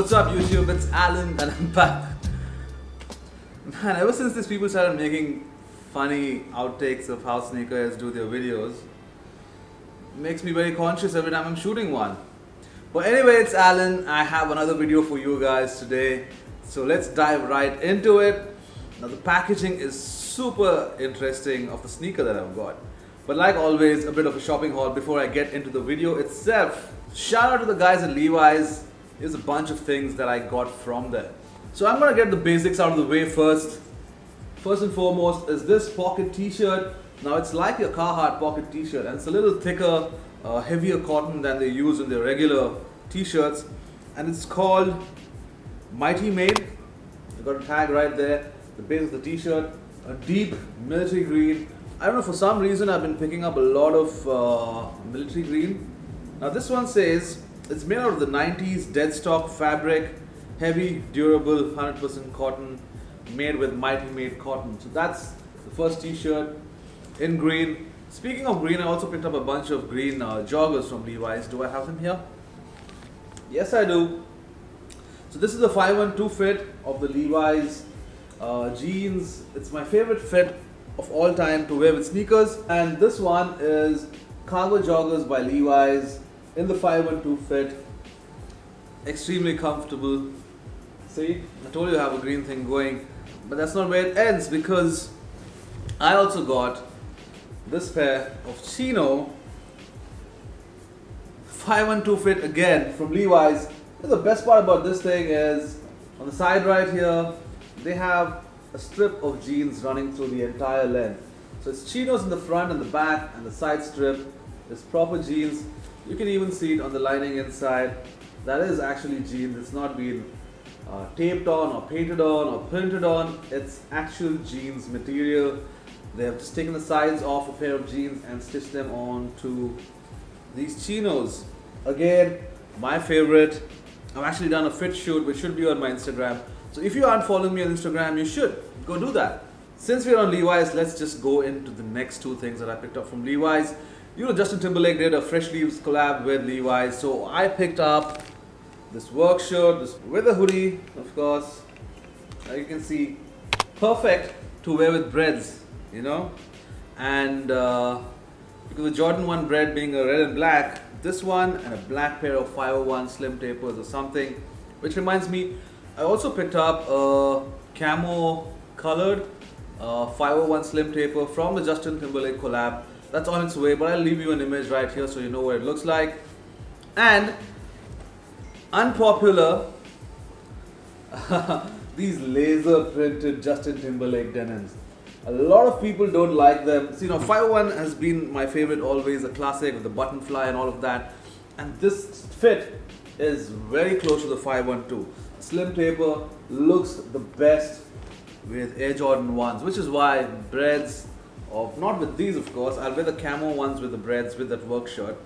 What's up YouTube, it's Alan and I'm back. Man, ever since these people started making funny outtakes of how sneakerheads do their videos, it makes me very conscious every time I'm shooting one. But anyway, it's Alan. I have another video for you guys today. So let's dive right into it. Now the packaging is super interesting of the sneaker that I've got. But like always, a bit of a shopping haul before I get into the video itself. Shout out to the guys at Levi's. Here's a bunch of things that I got from there. So I'm gonna get the basics out of the way first. First and foremost is this pocket t-shirt. Now it's like your Carhartt pocket t-shirt and it's a little thicker, heavier cotton than they use in their regular t-shirts. And it's called Mighty Made. I've got a tag right there. The base of the t-shirt, a deep military green. I don't know, for some reason I've been picking up a lot of military green. Now this one says it's made out of the 90s dead stock fabric, heavy, durable, 100% cotton, made with Mighty Made cotton. So that's the first t-shirt in green. Speaking of green, I also picked up a bunch of green joggers from Levi's. Do I have them here? Yes, I do. So this is the 512 fit of the Levi's jeans. It's my favorite fit of all time to wear with sneakers. And this one is cargo joggers by Levi's in the 512 fit. Extremely comfortable. See, I told you I have a green thing going, but that's not where it ends, because I also got this pair of chino 512 fit again from Levi's. The best part about this thing is on the side right here they have a strip of jeans running through the entire length. So it's chinos in the front and the back, and the side strip is proper jeans. You can even see it on the lining inside. That is actually jeans. It's not been taped on or painted on or printed on. It's actual jeans material. They have just taken the sides off a pair of jeans and stitched them onto these chinos. Again, my favorite. I've actually done a fit shoot which should be on my Instagram. So if you aren't following me on Instagram, you should go do that. Since we're on Levi's, let's just go into the next two things that I picked up from Levi's. You know, Justin Timberlake did a Fresh Leaves collab with Levi's, so I picked up this work shirt, this with a hoodie, of course. Now you can see, perfect to wear with breads, you know. And because the Jordan 1 bread being a red and black, this one and a black pair of 501 slim tapers or something. Which reminds me, I also picked up a camo colored 501 slim taper from the Justin Timberlake collab. That's on its way, but I'll leave you an image right here so you know what it looks like. And unpopular, these laser printed Justin Timberlake denims. A lot of people don't like them. So, you know, 501 has been my favorite always, a classic with the button fly and all of that. And this fit is very close to the 512. Slim taper looks the best with Air Jordan 1s, which is why breads, of not with these of course, I'll wear the camo ones with the breads with that work shirt.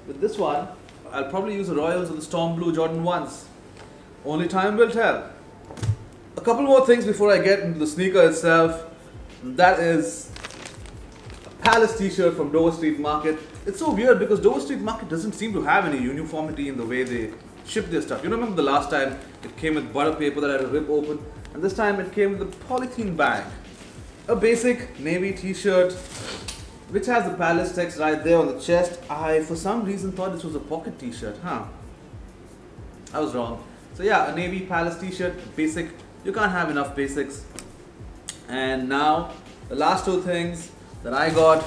With this one, I'll probably use the Royals or the Storm Blue Jordan 1s. Only time will tell. A couple more things before I get into the sneaker itself. That is a Palace t-shirt from Dover Street Market. It's so weird because Dover Street Market doesn't seem to have any uniformity in the way they ship their stuff. You remember the last time it came with butter paper that I had to rip open, and this time it came with a polythene bag. A basic navy t-shirt which has the Palace text right there on the chest. I for some reason thought this was a pocket t-shirt, I was wrong. So yeah, a navy Palace t-shirt, basic. You can't have enough basics. And now the last two things that I got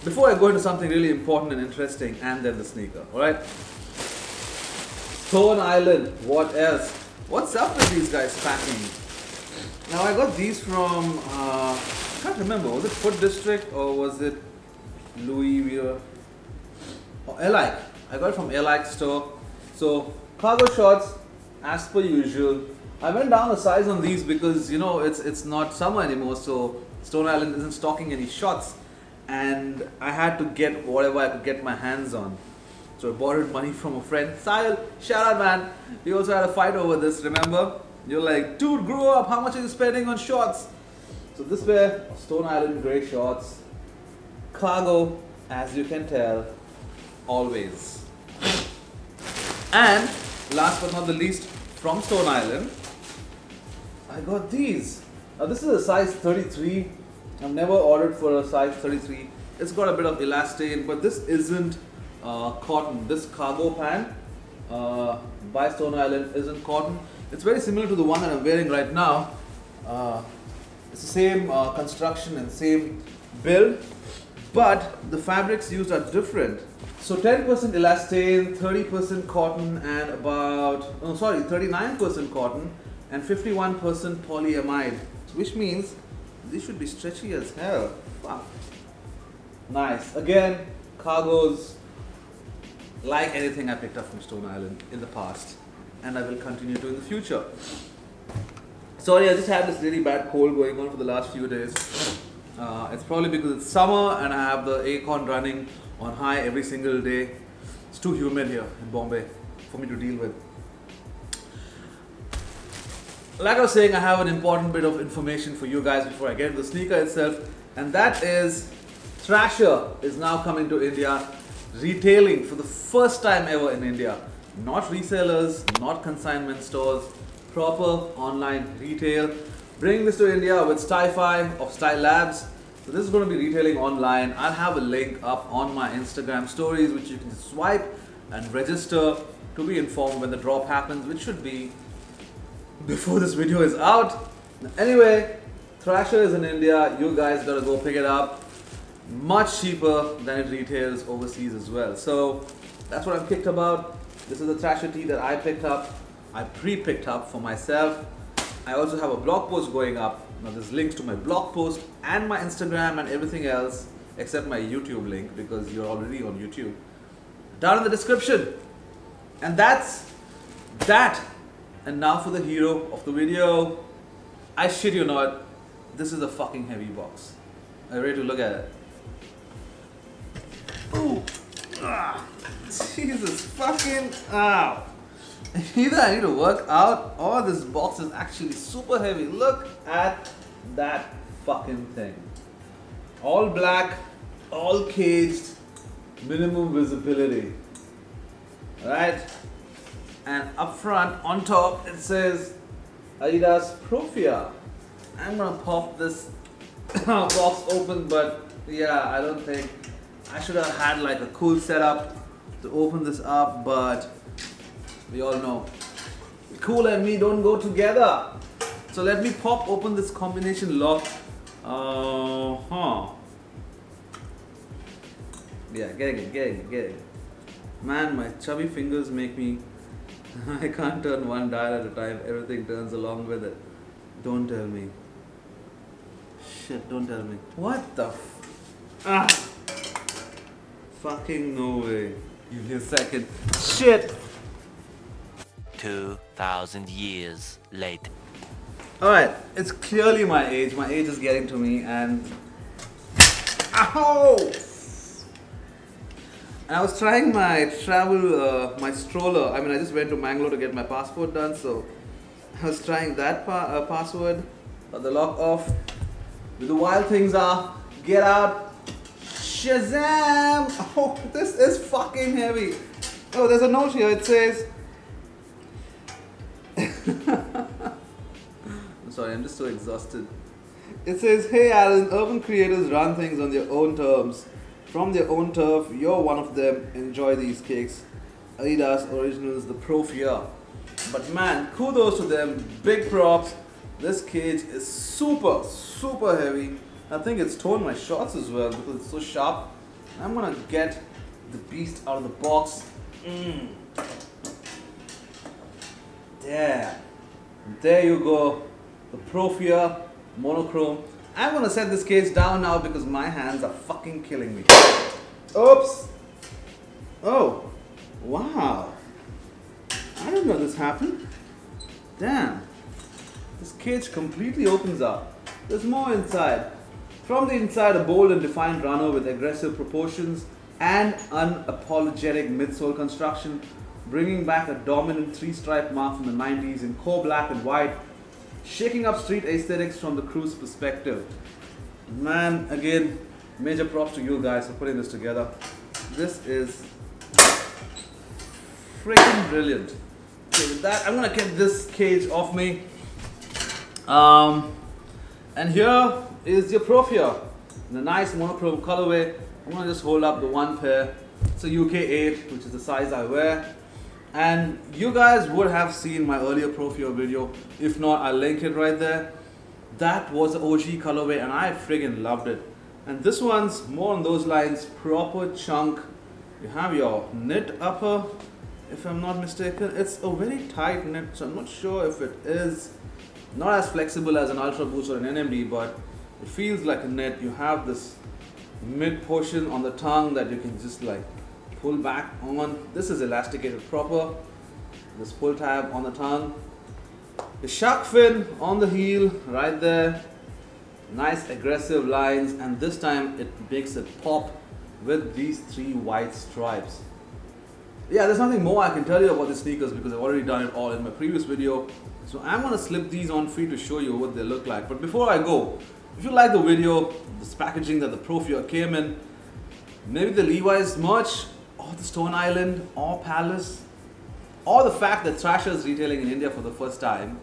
before I go into something really important and interesting, and then the sneaker. Alright, Stone Island. What else? What's up with these guys packing? Now I got these from I can't remember, was it Foot District or was it Louis Vuitton? Oh, Alike. I got it from Alike store. So cargo shorts as per usual. I went down a size on these because, you know, it's not summer anymore, so Stone Island isn't stocking any shorts, and I had to get whatever I could get my hands on. So I borrowed money from a friend. Sahil, shout out man. We also had a fight over this, remember? You're like, dude, grow up, how much are you spending on shorts? So this pair of Stone Island grey shorts, cargo, as you can tell, always. And last but not the least, from Stone Island. I got these. Now this is a size 33. I've never ordered for a size 33. It's got a bit of elastane, but this isn't cotton. This cargo pant by Stone Island isn't cotton. It's very similar to the one that I'm wearing right now. It's the same construction and same build, but the fabrics used are different. So 10% elastane, 30% cotton, and 39% cotton and 51% polyamide, which means these should be stretchy as hell. Wow. Nice. Again, cargos like anything I picked up from Stone Island in the past, and I will continue to in the future. Sorry, I just had this really bad cold going on for the last few days. It's probably because it's summer and I have the aircon running on high every single day. It's too humid here in Bombay for me to deal with. Like I was saying, I have an important bit of information for you guys before I get to the sneaker itself, and that is Thrasher is now coming to India, retailing for the first time ever in India. Not resellers, not consignment stores, proper online retail. Bringing this to India with Style-Fi of Style Labs. So this is going to be retailing online. I'll have a link up on my Instagram stories which you can swipe and register to be informed when the drop happens, which should be before this video is out. Anyway, Thrasher is in India. You guys gotta go pick it up. Much cheaper than it retails overseas as well. So that's what I'm kicked about. This is the Thrasher tee that I picked up. I pre-picked up for myself. I also have a blog post going up. Now there's links to my blog post and my Instagram and everything else except my YouTube link because you're already on YouTube down in the description. And that's that. And now for the hero of the video. I shit you not, this is a fucking heavy box. Are you ready to look at it? Ooh. Ah. Jesus fucking ow. Either I need to work out or this box is actually super heavy. Look at that fucking thing. All black, all caged, minimum visibility. Right? And up front, on top, it says Adidas Prophere. I'm gonna pop this box open, but yeah, I don't think I should have had like a cool setup to open this up, but we all know cool and me don't go together. So let me pop open this combination lock. Yeah, get it. Man, my chubby fingers make me I can't turn one dial at a time. Everything turns along with it. Don't tell me. Shit, don't tell me. What the fucking no way. Give me a second. Shit. 2,000 years later. Alright, it's clearly my age. My age is getting to me and... Ow! And I was trying my travel, my stroller. I mean, I just went to Mangalore to get my passport done, so I was trying that password, the lock off. The wild things are, get out, Shazam! Oh, this is fucking heavy. Oh, there's a note here. It says, I'm sorry, I'm just so exhausted. It says, hey Alan, urban creators run things on their own terms. From their own turf, you're one of them. Enjoy these cakes. Adidas Originals, the Prophere. But man, kudos to them. Big props. This cage is super, super heavy. I think it's torn my shorts as well because it's so sharp. I'm gonna get the beast out of the box. There. There you go. The Prophere monochrome. I'm gonna set this case down now because my hands are fucking killing me. Oops. Oh. Wow. I didn't know this happened. Damn. This cage completely opens up. There's more inside. From the inside, a bold and defined runner with aggressive proportions and unapologetic midsole construction, bringing back a dominant three-stripe mark from the 90s in core black and white, shaking up street aesthetics from the crew's perspective. Man, again, major props to you guys for putting this together. This is freaking brilliant. Okay, with that, I'm gonna get this cage off me. And here is your Prophere in a nice monochrome colorway. I'm gonna just hold up the one pair. It's a UK 8, which is the size I wear. And you guys would have seen my earlier Prophere video. If not, I'll link it right there. That was the OG colorway and I friggin' loved it. And this one's more on those lines, proper chunk. You have your knit upper, if I'm not mistaken. It's a very tight knit, so I'm not sure if it is not as flexible as an Ultra Boost or an NMD, but it feels like a knit. You have this mid portion on the tongue that you can just like pull back on. This is elasticated proper. This pull tab on the tongue. The shark fin on the heel right there. Nice aggressive lines, and this time it makes it pop with these 3 white stripes. Yeah, there's nothing more I can tell you about the sneakers because I've already done it all in my previous video. So I'm gonna slip these on for you to show you what they look like. But before I go, if you like the video, this packaging that the Prophere came in, maybe the Levi's merch, or the Stone Island, or Palace, or the fact that Thrasher is retailing in India for the first time,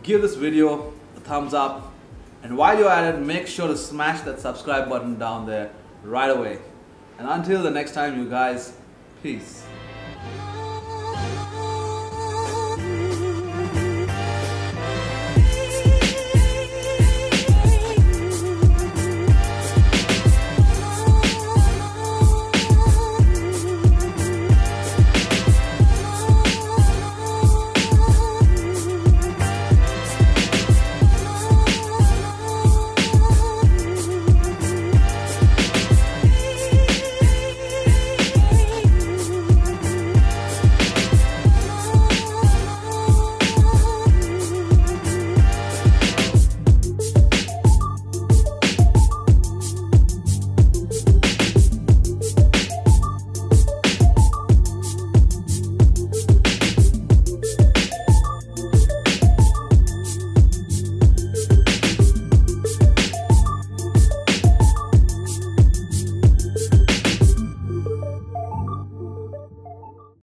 give this video a thumbs up. And while you're at it, make sure to smash that subscribe button down there right away. And until the next time, you guys, peace.